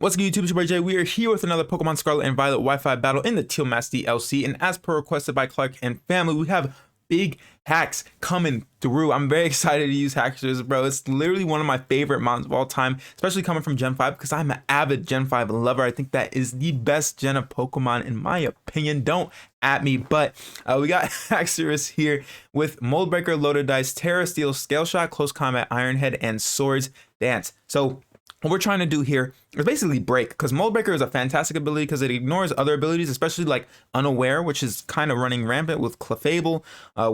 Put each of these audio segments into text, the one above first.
What's good, YouTube? It's your boy Jay. We are here with another Pokemon Scarlet and Violet Wi-Fi battle in the Teal Mask DLC, and as per requested by Clark and family, we have big hacks coming through. I'm very excited to use Haxorus, bro. It's literally one of my favorite mons of all time, especially coming from Gen 5 because I'm an avid Gen 5 lover. I think that is the best gen of Pokemon in my opinion. Don't at me, but we got Haxorus here with Mold Breaker, Loaded Dice, Terra Steel, Scale Shot, Close Combat, Iron Head, and Swords Dance. So what we're trying to do here is basically break, because Mold Breaker is a fantastic ability because it ignores other abilities, especially like Unaware, which is kind of running rampant with Clefable,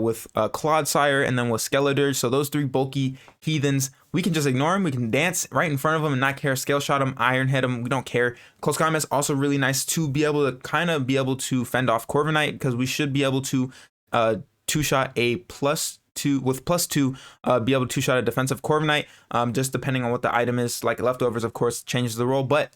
with Clodsire, and then with Skeletor. So those three bulky heathens, we can just ignore them. We can dance right in front of them and not care. Scale Shot them, Iron Head them, we don't care. Close Combat is also really nice to be able to kind of be able to fend off Corviknight, because we should be able to two-shot a +2 with +2, be able to two-shot a defensive Corviknight, just depending on what the item is. Like leftovers, of course, changes the role, but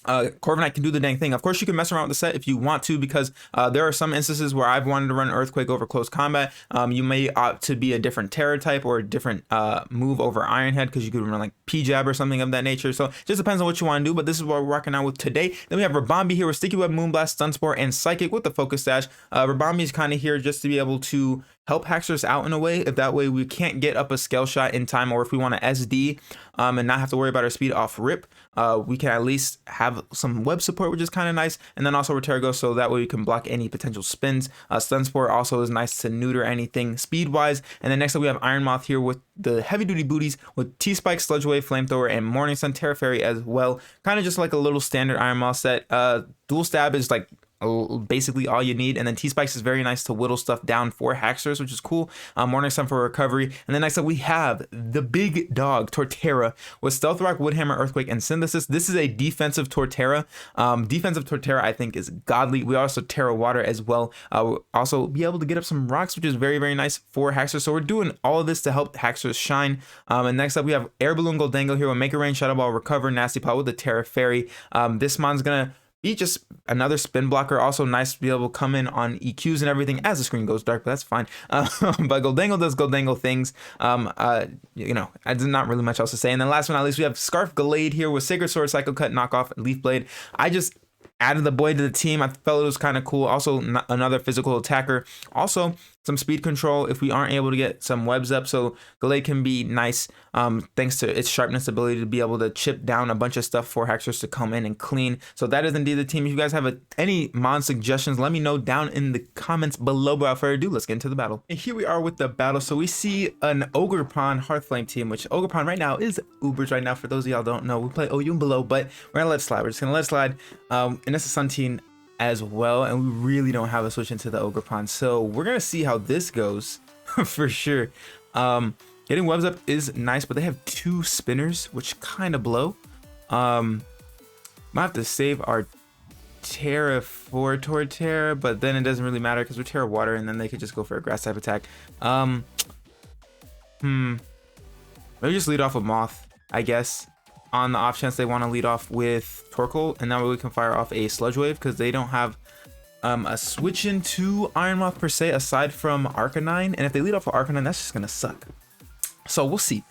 Corviknight can do the dang thing. Of course, you can mess around with the set if you want to, because there are some instances where I've wanted to run Earthquake over Close Combat. You may opt to be a different Terra type or a different move over Iron Head, because you could run like P-Jab or something of that nature. So it just depends on what you want to do, but this is what we're rocking out with today. Then we have Rabombi here with Sticky Web, Moonblast, Stun Spore, and Psychic with the Focus Sash. Rabombi is kind of here just to be able to help Haxorus out in a way, if that way we can't get up a Scale Shot in time, or if we want to SD and not have to worry about our speed off rip, we can at least have some web support, which is kind of nice, and then also Retergo, so that way we can block any potential spins. Stun Spore also is nice to neuter anything speed wise. And then next up we have Iron Moth here with the heavy duty booties with T-Spike, Sludge Wave, Flamethrower, and Morning Sun, Terra Fairy as well. Kind of just like a little standard Iron Moth set. Dual Stab is like basically all you need, and then T-Spikes is very nice to whittle stuff down for Haxorus, which is cool. Morning Sun for recovery. And then next up we have the big dog Torterra with Stealth Rock, Wood Hammer, Earthquake, and Synthesis. This is a defensive Torterra. Defensive Torterra I think is godly. We also Terra Water as well. We'll also be able to get up some rocks, which is very, very nice for Haxorus. So we're doing all of this to help Haxorus shine. And next up we have Air Balloon Goldango here with Make It Rain, Shadow Ball, Recover, Nasty Paw with the Terra Fairy. This mon's gonna be just another spin blocker. Also nice to be able to come in on EQs and everything as the screen goes dark, but that's fine. But Goldango does Goldango things. You know, there's not really much else to say. And then last but not least, we have Scarf Gallade here with Sacred Sword, Psycho Cut, Knockoff, and Leaf Blade. I just added the boy to the team. I felt it was kind of cool. Also another physical attacker. Also some speed control if we aren't able to get some webs up. So Gallade can be nice thanks to its sharpness ability to be able to chip down a bunch of stuff for Haxorus to come in and clean. So that is indeed the team. If you guys have any mon suggestions, let me know down in the comments below. But without further ado, let's get into the battle. And here we are with the battle. So we see an Ogerpon Hearthflame team, which Ogerpon right now is Ubers right now. For those of y'all don't know, we play OU and below, but we're gonna let it slide. We're just gonna let it slide. And it's a Sun team as well, and we really don't have a switch into the Ogerpon, so we're gonna see how this goes for sure. Getting webs up is nice, but they have two spinners, which kind of blow. Might have to save our Terra for Torterra, but then it doesn't really matter because we're Terra Water, and then they could just go for a grass type attack. Maybe just lead off with Moth, I guess, on the off chance they want to lead off with Torkoal, and that way we can fire off a Sludge Wave, because they don't have a switch into Iron Moth per se aside from Arcanine, and if they lead off with Arcanine, that's just gonna suck. So we'll see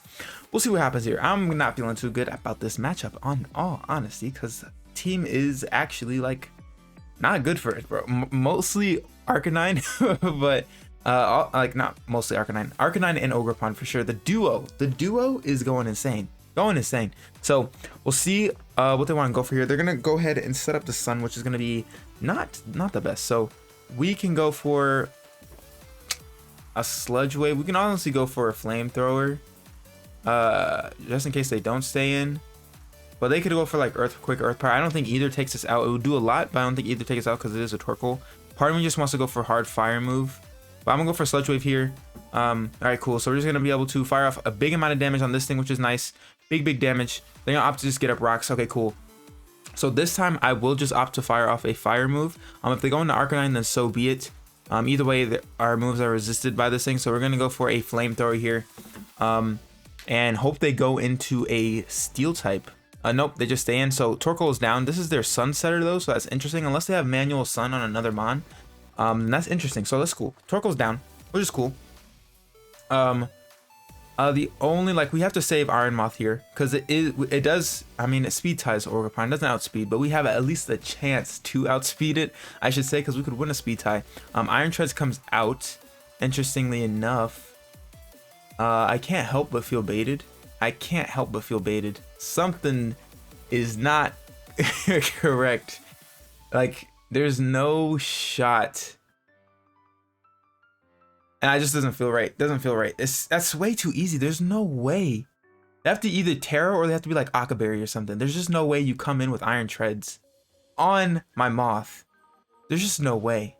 what happens here. I'm not feeling too good about this matchup, on all honesty, because team is actually like not good for it, bro. Mostly Arcanine but like not mostly Arcanine and Ogerpon for sure. The duo is going insane. So we'll see what they want to go for here. They're gonna go ahead and set up the Sun, which is gonna be not the best. So we can go for a Sludge Wave. We can honestly go for a Flamethrower, just in case they don't stay in. But they could go for like Earthquake, Earth Power. I don't think either takes us out. It would do a lot, but I don't think either takes us out because it is a Torkoal. Part of me just wants to go for hard fire move, but I'm gonna go for Sludge Wave here. All right, cool. So we're just gonna be able to fire off a big amount of damage on this thing, which is nice. Big damage. They're gonna opt to just get up rocks. Okay, cool. So this time I will just opt to fire off a fire move. If they go into Arcanine, then so be it. Either way, our moves are resisted by this thing, so we're gonna go for a Flamethrower here, and hope they go into a Steel type. Nope, they just stay in. So Torkoal is down. This is their Sun setter though, so that's interesting. Unless they have manual Sun on another mon, that's interesting. So that's cool. Torkoal's down, which is cool. The only, like, we have to save Iron Moth here because it does, I mean, it speed ties Ogerpon. It doesn't outspeed, but we have at least a chance to outspeed it, I should say, because we could win a speed tie. Iron Treads comes out, interestingly enough. I can't help but feel baited. I can't help but feel baited. Something is not correct. Like, there's no shot. And it just doesn't feel right. Doesn't feel right. That's way too easy. There's no way. They have to either Terra or they have to be like Akaberry or something. There's just no way you come in with Iron Treads on my Moth. There's just no way.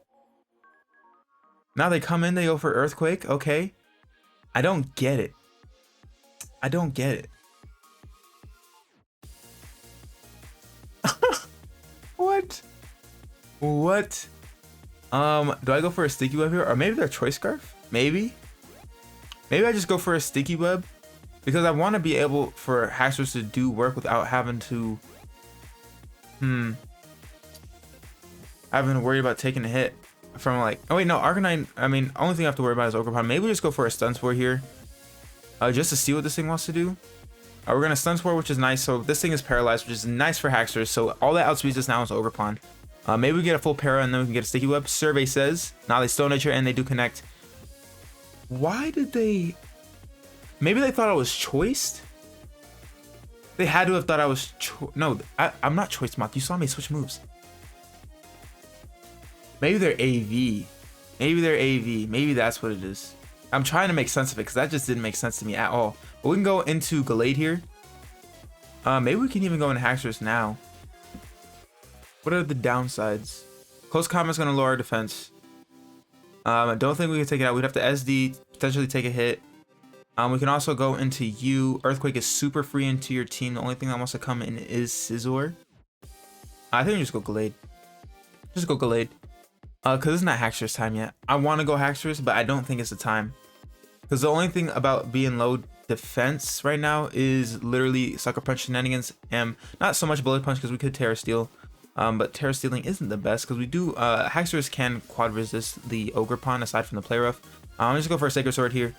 Now they come in, they go for Earthquake. Okay. I don't get it. I don't get it. What? What? Do I go for a Sticky Web here? Or maybe they're Choice Scarf? Maybe I just go for a Sticky Web because I want to be able for Haxorus to do work without having to having to worry about taking a hit from, like, oh wait, no, Arcanine. I mean, only thing I have to worry about is Ogerpon. Maybe we just go for a Stun Spore here, just to see what this thing wants to do. We're gonna Stun Spore, which is nice. So this thing is paralyzed, which is nice for Haxorus. So all that outspeeds us now is Ogerpon. Maybe we get a full para and then we can get a Sticky Web. Survey says, now they Stone Nature and they do connect. Why did they? Maybe they thought I was choiced? They had to have thought I was no, I'm not Choice Moth. You saw me switch moves. Maybe they're AV. Maybe they're AV. Maybe that's what it is. I'm trying to make sense of it because that just didn't make sense to me at all. But we can go into Gallade here. Maybe we can even go into Haxorus now. What are the downsides? Close combat's gonna lower our defense. I don't think we can take it out. We'd have to SD, potentially take a hit. We can also go into you. Earthquake is super free into your team. The only thing that wants to come in is Scizor. I think we just go Gallade. Just go Gallade. Because it's not Haxorus time yet. I want to go Haxorus, but I don't think it's the time. Because the only thing about being low defense right now is literally Sucker Punch shenanigans. And not so much Bullet Punch because we could Terra Steel. But Terra Stealing isn't the best because we do, Haxorus can quad resist the Ogerpon aside from the Play Rough. I'm just going to go for a Sacred Sword here.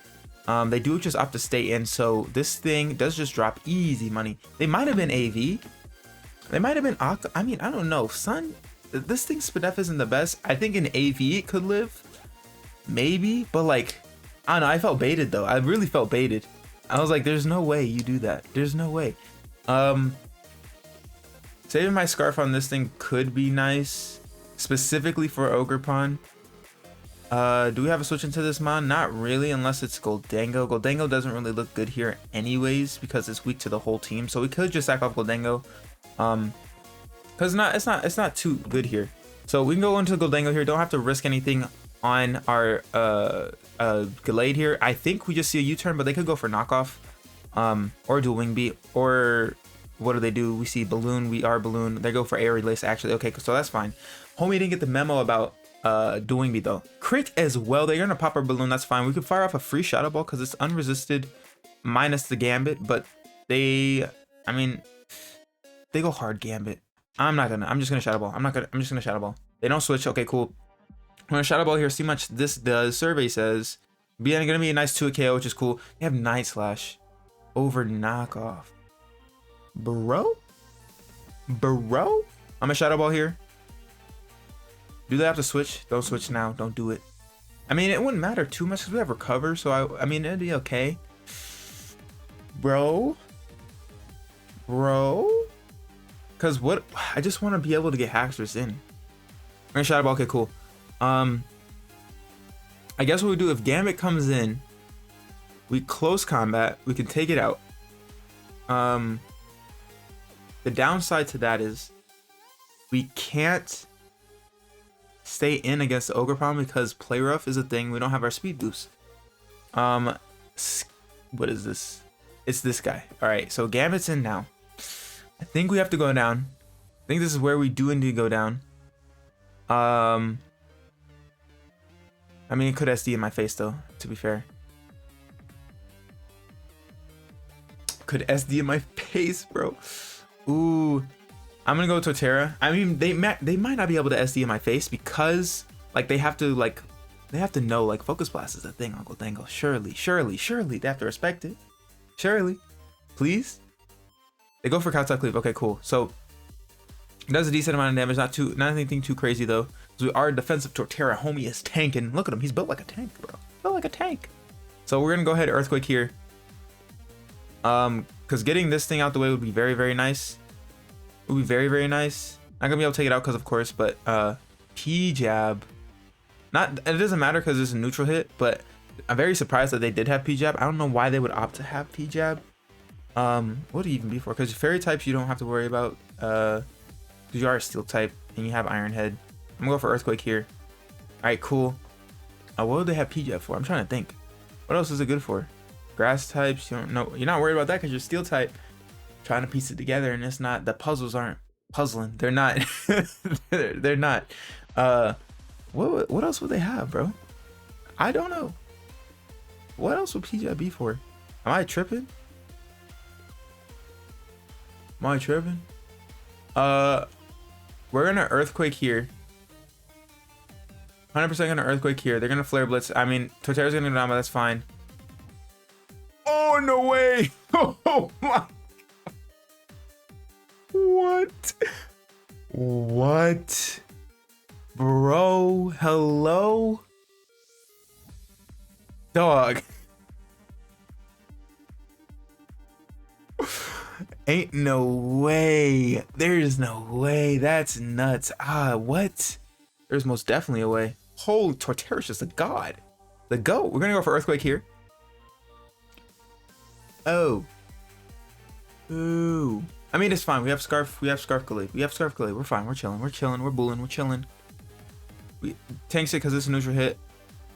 They do just opt to stay in, so this thing does just drop easy money. They might have been AV. They might have been Aqua. I mean, I don't know. Sun, this thing Spadef isn't the best. I think in AV it could live. Maybe, but like, I don't know. I felt baited though. I really felt baited. I was like, there's no way you do that. There's no way. Saving my Scarf on this thing could be nice, specifically for Ogerpon. Do we have a switch into this mon? Not really, unless it's Goldango. Goldango doesn't really look good here anyways because it's weak to the whole team. So we could just sack off Goldango, because it's not too good here. So we can go into Goldango here. Don't have to risk anything on our Gallade here. I think we just see a U-turn, but they could go for knockoff, or do Wing Beat, or what do they do? We see Balloon. We are Balloon. They go for Air Release actually. Okay, so that's fine. Homie didn't get the memo about doing me though. Crit as well. They're gonna pop our Balloon. That's fine. We could fire off a free Shadow Ball because it's unresisted minus the Gambit, but they, I mean, they go hard Gambit. I'm just gonna Shadow Ball. I'm just gonna Shadow Ball. They don't switch. Okay, cool. I'm gonna Shadow Ball here, see how much this does. Survey says gonna be a nice 2 KO, which is cool. They have Night Slash over knockoff. Bro? I'm gonna Shadow Ball here. Do they have to switch? Don't switch now. Don't do it. I mean, it wouldn't matter too much because we have Recover, so I mean, it'd be okay. Bro? Because what? I just want to be able to get Haxorus in. I'm gonna Shadow Ball. Okay, cool. I guess what we do if Gambit comes in, we close combat. We can take it out. The downside to that is we can't stay in against the Ogerpon because Play Rough is a thing. We don't have our speed boost. What is this? It's this guy. All right, so Gambit's in now. I think we have to go down. I think this is where we do indeed go down. I mean, it could SD in my face though, to be fair. Could SD in my face, bro. Ooh, I'm gonna go Torterra. I mean, they might not be able to SD in my face because like they have to like They have to know, like, Focus Blast is a thing, Uncle Dangle. Surely, surely, surely. They have to respect it. Surely. Please? They go for Couch Cleave. Okay, cool. So, it does a decent amount of damage. Not anything too crazy, though. Because we are defensive Torterra. Homie is tanking. Look at him. He's built like a tank, bro. Built like a tank. So, we're going to go ahead and Earthquake here. Because getting this thing out the way would be very, very nice. It would be very, very nice. Not going to be able to take it out because, of course, but P-Jab. It doesn't matter because it's a neutral hit, but I'm very surprised that they did have P-Jab. I don't know why they would opt to have P-Jab. What would it even be for? Because fairy types you don't have to worry about. Because you are a steel type and you have Iron Head. I'm gonna go for Earthquake here. Alright, cool. What would they have P-Jab for? I'm trying to think. What else is it good for? Grass types, you don't know. You're not worried about that because you're steel type. Trying to piece it together, and it's not, the puzzles aren't puzzling. They're not. they're not. What else would they have, bro? I don't know. What else would P-Jab be for? Am I tripping? Am I tripping? We're gonna Earthquake here. 100% gonna Earthquake here. They're gonna Flare Blitz. I mean, Torterra's gonna go down, but that's fine. Oh, no way. Oh my. What? What? Bro, hello? Dog. Ain't no way. There's no way. That's nuts. What? There's most definitely a way. Holy, Torterra's just a god. The GOAT. We're gonna go for Earthquake here. Oh. Ooh. I mean, it's fine. We have Scarf Glaive. We're fine. We're chilling. We're bulling. We're chilling. We tanks it because it's a neutral hit,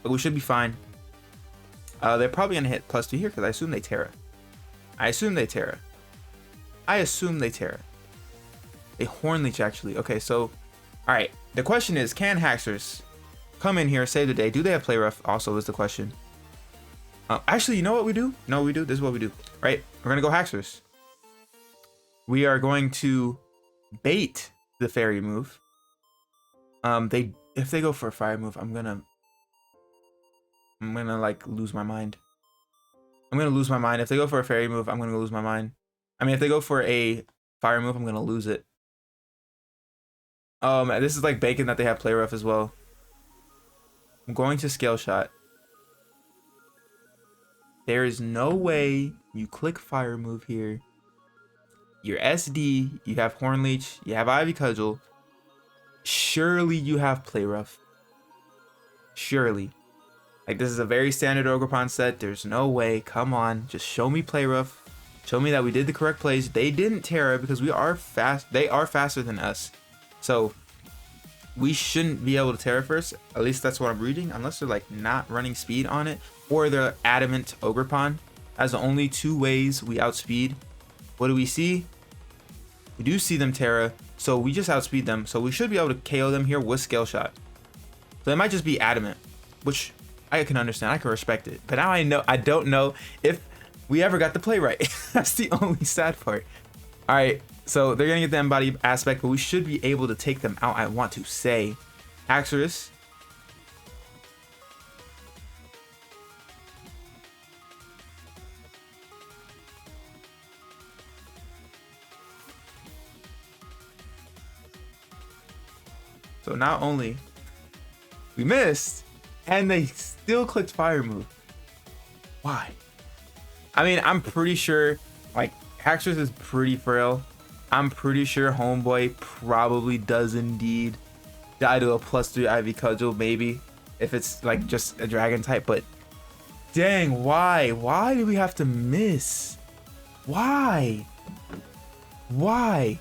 but we should be fine. They're probably gonna hit +2 here because I assume they Terra. A Horn Leech, actually. Okay, so, all right. The question is, can Haxorus come in here, save the day? Do they have Play Rough? Also, is the question. Actually, you know what we do? This is what we do. Right? We're gonna go Haxorus. We are going to bait the fairy move. If they go for a fire move, I'm gonna like lose my mind. If they go for a fairy move, I'm gonna lose my mind. I mean, if they go for a fire move, I'm gonna lose it. This is like bacon that they have Play Rough as well. I'm going to Scale Shot. There is no way you click fire move here. You're SD, you have Horn Leech, you have Ivy Cudgel. Surely you have Play Rough. Surely. Like, this is a very standard Ogerpon set. There's no way. Come on. Just show me Play Rough. Show me that we did the correct plays. They didn't Terra because we are fast. They are faster than us. So, we shouldn't be able to Terra first. At least that's what I'm reading. Unless they're, like, not running speed on it. Or they're adamant Ogerpon. As the only two ways we outspeed. What do we see? We do see them Terra. So, we just outspeed them. So, we should be able to KO them here with Scale Shot. So, it might just be adamant. Which I can understand. I can respect it. But now I don't know if we ever got the play right. That's the only sad part. All right. So they're going to get the embody aspect, but we should be able to take them out. I want to say Haxorus. So not only we missed, and they still clicked fire move. Why? I mean, I'm pretty sure, like, Haxorus is pretty frail. I'm pretty sure Homeboy probably does indeed die to a +3 Ivy Cudgel, maybe, if it's, like, just a dragon type. But, dang, why? Why do we have to miss? Why? Why?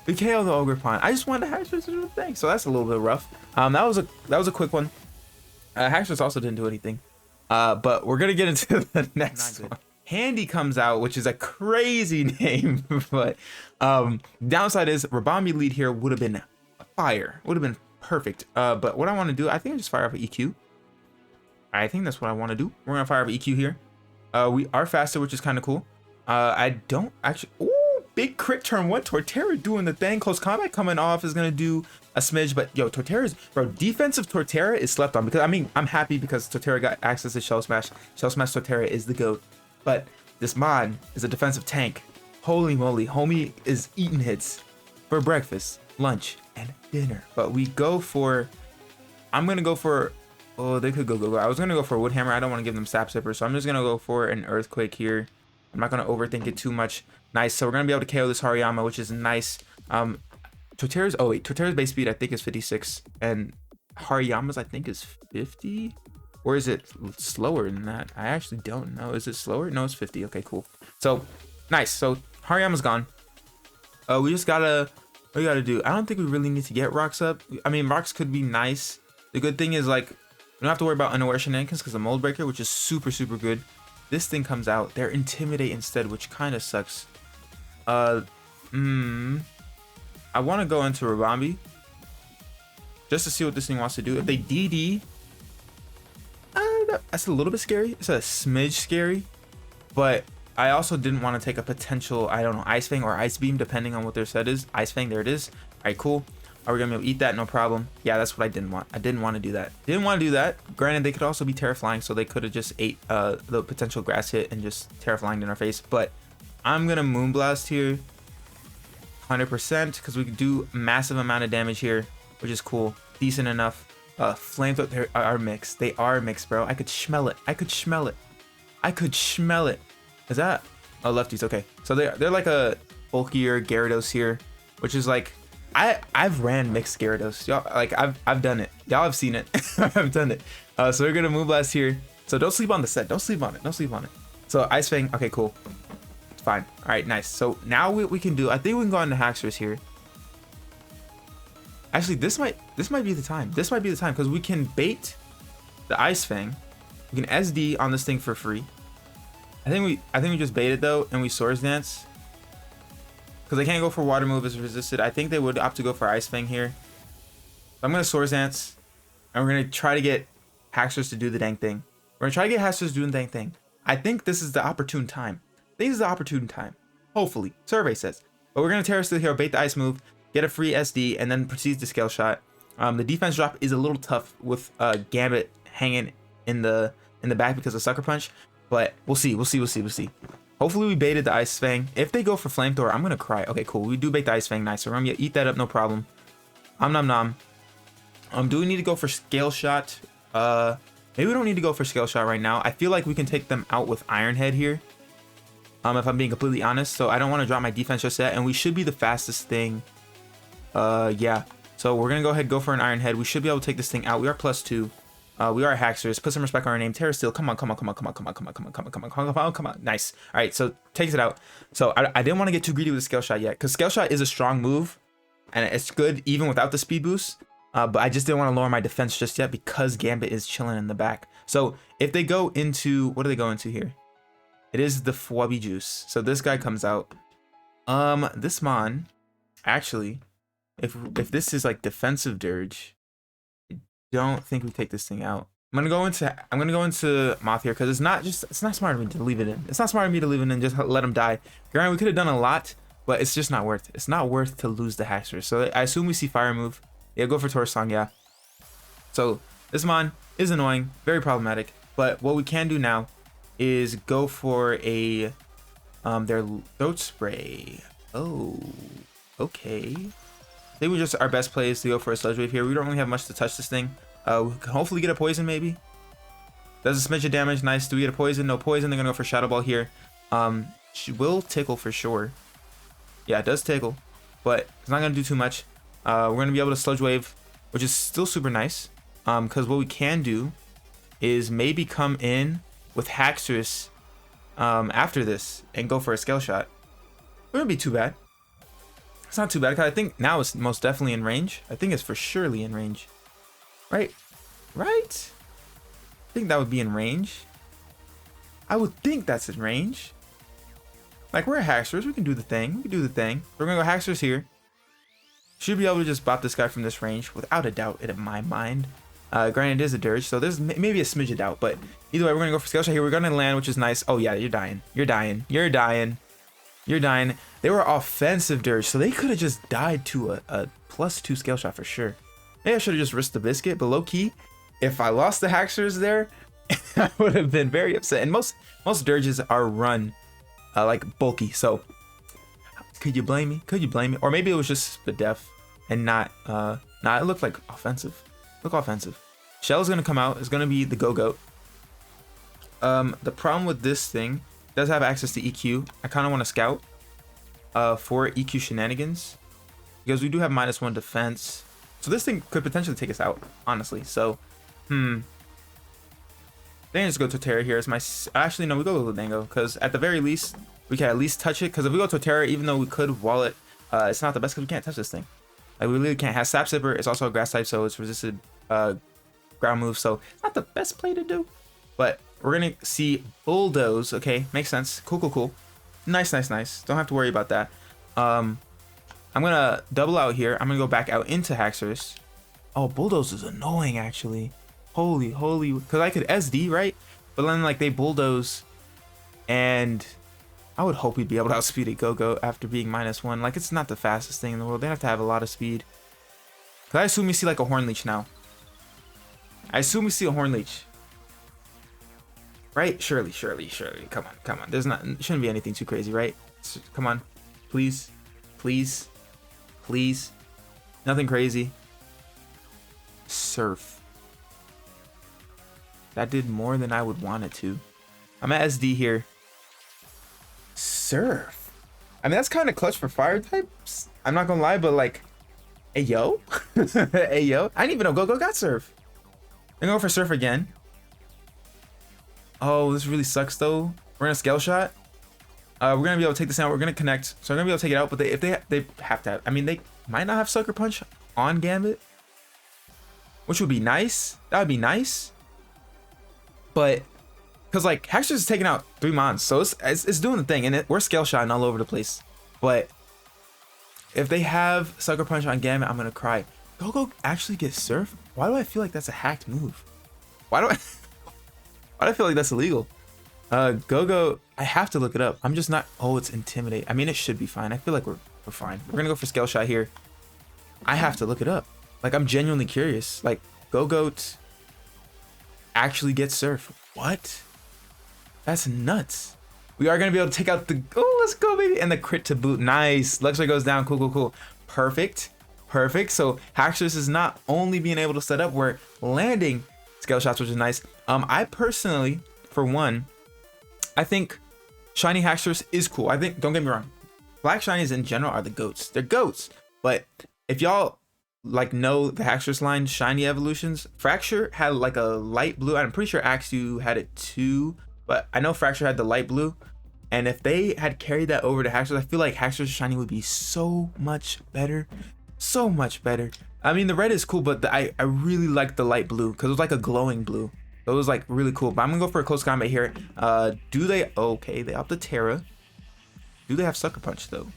We KO the Ogerpon. I just wanted Haxorus to do the thing, so that's a little bit rough. That was a quick one. Haxorus also didn't do anything. But we're gonna get into the next one. Handy comes out, which is a crazy name, but downside is Rabambi lead here would have been fire. Would have been perfect. But what I want to do, I think I just fire off an EQ. I think that's what I want to do. We're gonna fire off an EQ here. We are faster, which is kind of cool. I don't actually. Ooh, big crit turn one. Torterra doing the thing. Close combat coming off is going to do a smidge. But yo, Torterra's, bro, defensive Torterra is slept on. Because, I mean, I'm happy because Torterra got access to Shell Smash. Shell Smash Torterra is the GOAT. But this mod is a defensive tank. Holy moly. Homie is eating hits for breakfast, lunch, and dinner. But we go for... I'm going to go for... Oh, they could go. I was going to go for a Wood Hammer. I don't want to give them Sap Sipper. So I'm just going to go for an Earthquake here. I'm not going to overthink it too much. Nice. So we're going to be able to KO this Hariyama, which is nice. Torterra's... Oh, wait. Torterra's base speed, I think, is 56. And Hariyama's, I think, is 50. Or is it slower than that? I actually don't know. Is it slower? No, it's 50. Okay, cool. So, nice. So, Hariyama's gone. We just gotta... What we gotta do? I don't think we really need to get rocks up. I mean, rocks could be nice. The good thing is, like... We don't have to worry about unaware shenanigans because the Mold Breaker, which is super, super good. This thing comes out. They're Intimidate instead, which kind of sucks. I want to go into Rabambi just to see what this thing wants to do. If they DD, that's a little bit scary. It's a smidge scary, but I also didn't want to take a potential, I don't know, Ice Fang or Ice Beam, depending on what their set is. Ice Fang, there it is. All right, cool. Are we gonna be able to eat that? No problem. Yeah, that's what I didn't want. I didn't want to do that. Didn't want to do that. Granted, they could also be Terra Flying, so they could have just ate the potential grass hit and just Terra Flying in our face. But I'm gonna Moonblast here, 100%, because we could do massive amount of damage here, which is cool, decent enough. Flamethrower are mixed. They are mixed, bro. I could smell it. I could smell it. I could smell it. Is that? Oh, lefties. Okay, so they're like a bulkier Gyarados here, which is like. I've ran mixed Gyarados, y'all. Like I've done it. Y'all have seen it. I've done it. So we're gonna Moonblast here. So don't sleep on the set. Don't sleep on it. Don't sleep on it. So Ice Fang. Okay, cool. It's fine. All right, nice. So now what we can do, I think we can go into Haxorus here. Actually, this might be the time. This might be the time because we can bait the Ice Fang. We can SD on this thing for free. I think we just bait it though, and we Swords Dance. Because they can't go for Water Move as resisted. I think they would opt to go for Ice Fang here. So I'm going to Swords Dance. And we're going to try to get Haxorus to do the dang thing. We're going to try to get Haxorus to do the dang thing. I think this is the opportune time. This is the opportune time. Hopefully. Survey says. But we're going to Terra Steel here, bait the Ice Move, get a free SD, and then proceed to Scale Shot. The defense drop is a little tough with Gambit hanging in the back because of Sucker Punch. But we'll see. We'll see. Hopefully we baited the Ice Fang. If they go for Flamethrower, I'm gonna cry. Okay, cool. We do bait the Ice Fang. Nice. So we're gonna eat that up, no problem. Nom. Do we need to go for Scale Shot? Maybe we don't need to go for Scale Shot right now. I feel like we can take them out with Iron Head here. If I'm being completely honest. So I don't want to drop my defense just yet. And we should be the fastest thing. Yeah. So we're gonna go ahead and go for an Iron Head. We should be able to take this thing out. We are +2. We are Haxorus. Put some respect on our name. Terra Steel. Come on. Nice. All right, so takes it out. So I didn't want to get too greedy with the Scale Shot yet, because Scale Shot is a strong move, and it's good even without the speed boost. But I just didn't want to lower my defense just yet because Gambit is chilling in the back. So if they go into, what do they go into here? It is the Fwubby Juice. So this guy comes out. This Mon, actually, if this is like defensive Dirge. Don't think we take this thing out. I'm gonna go into Moth here because it's not smart of me to leave it in. It's not smart of me to leave it in and just let him die. Granted, we could have done a lot, but it's just not worth it. It's not worth to lose the Haxorus. So I assume we see Fire Move. Yeah, go for Torus Song, yeah. So this Mon is annoying, very problematic. But what we can do now is go for a their Throat Spray. Oh, okay. I think we just our best play is to go for a Sludge Wave here. We don't really have much to touch this thing. We can hopefully get a Poison maybe. Does a smidge of damage. Nice. Do we get a Poison? No Poison. They're gonna go for Shadow Ball here. She will tickle for sure. Yeah, it does tickle, but it's not gonna do too much. We're gonna be able to Sludge Wave, which is still super nice. Because what we can do is maybe come in with Haxorus after this and go for a Scale Shot. It wouldn't be too bad. It's not too bad, because I think now it's most definitely in range. I think it's for surely in range. Right? Right? I think that would be in range. I would think that's in range. Like, we're Haxorus. We can do the thing. We're going to go Haxorus here. Should be able to just bop this guy from this range without a doubt in my mind. Granted, it is a Dirge, so there's maybe a smidge of doubt. But either way, we're going to go for Scale Shot here. We're going to land, which is nice. Oh, yeah, you're dying. You're dying. You're dying. They were offensive Dirge, so they could have just died to a +2 Scale Shot for sure. Maybe I should have just risked the biscuit, but low key, if I lost the Haxorus there, I would have been very upset. And most Dirges are run like bulky, so could you blame me? Could you blame me? Or maybe it was just the def and not it looked like offensive. Look offensive. Shell is gonna come out. It's gonna be the Go-Goat. The problem with this thing, it does have access to EQ. I kind of want to scout for EQ shenanigans because we do have -1 defense. So this thing could potentially take us out, honestly. So, then just go to Terra here. It's my actually no, we go with Dango because at the very least we can at least touch it. Because if we go to Terra, even though we could wall it, it's not the best because we can't touch this thing. Like we really can't. Have Sap Sipper. It's also a grass type, so it's resisted ground move. So it's not the best play to do. But we're gonna see Bulldoze. Okay, makes sense. Cool. Nice. Don't have to worry about that. I'm gonna double out here. I'm gonna go back out into Haxorus. Oh, Bulldoze is annoying actually. Holy, because I could SD, right? But then like they Bulldoze, and I would hope we'd be able to outspeed a Go-Goat after being -1. Like it's not the fastest thing in the world. They have to have a lot of speed. Cause I assume we see like a Horn Leech now. I assume we see a Horn Leech. Right? Surely. Come on. There's not, shouldn't be anything too crazy, right? Come on. Please. Nothing crazy. Surf. That did more than I would want it to. I'm at SD here. Surf. I mean, that's kind of clutch for fire types. I'm not gonna lie, but like, hey yo. Hey yo. I didn't even know Go-Go got surf. I'm going for surf again. Oh, this really sucks though. We're gonna Scale Shot. We're gonna be able to take this out. We're gonna connect, so we're gonna be able to take it out. But if they have to have, I mean, they might not have Sucker Punch on Gambit, which would be nice. That would be nice. But because like Haxorus is taking out 3 mons, so it's doing the thing, and we're Scale Shotting all over the place. But if they have Sucker Punch on Gambit, I'm gonna cry. Go-Go actually gets Surf? Why do I feel like that's a hacked move? Why do I feel like that's illegal? Go-Go, I have to look it up. I'm just not. Oh, it's Intimidate. I mean, it should be fine. I feel like we're fine. We're gonna go for Scale Shot here. I have to look it up. Like, I'm genuinely curious. Like, Go-Goat actually gets Surf. What? That's nuts. We are gonna be able to take out the. Oh, let's go, baby! And the crit to boot. Nice. Luxury goes down. Cool. Perfect. So Haxorus is not only being able to set up, we're landing Scale Shots, which is nice. I personally, for one, I think Shiny Haxorus is cool. I think, don't get me wrong, Black Shinies in general are the goats. They're goats. But if y'all like know the Haxorus line Shiny evolutions, Fracture had like a light blue. I'm pretty sure Axew had it too, but I know Fracture had the light blue. And if they had carried that over to Haxorus, I feel like Haxorus Shiny would be so much better. So much better. I mean, the red is cool, but I really like the light blue because it was like a glowing blue. It was like really cool. But I'm gonna go for a close combat here. Do they? Okay, they opt the Terra. Do they have Sucker Punch though?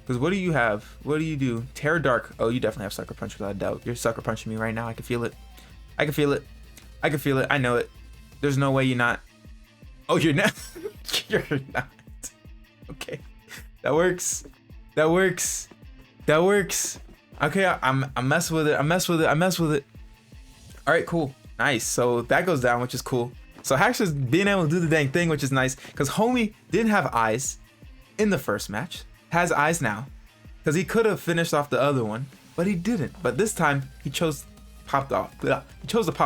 Because what do you have? What do you do? Terra Dark. Oh, you definitely have Sucker Punch without a doubt. You're Sucker Punching me right now. I can feel it. I I know it. There's no way you're not. Oh, you're not. You're not. Okay, that works. Okay, I'm mess with it. All right, cool, nice. So that goes down, which is cool. So Haxorus being able to do the dang thing, which is nice, because homie didn't have eyes in the first match, has eyes now, because he could have finished off the other one, but he didn't. But this time he chose to pop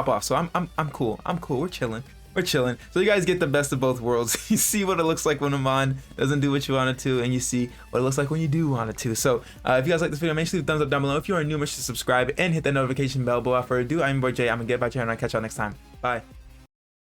off. So I'm cool. We're chilling. So you guys get the best of both worlds. You see what it looks like when a mon doesn't do what you want it to, and you see what it looks like when you do want it to. So if you guys like this video, make sure to leave a thumbs up down below. If you are new, make sure to subscribe and hit that notification bell. But without further ado, I'm your boy Jay. I'm gonna get back here and I'll catch y'all next time. Bye.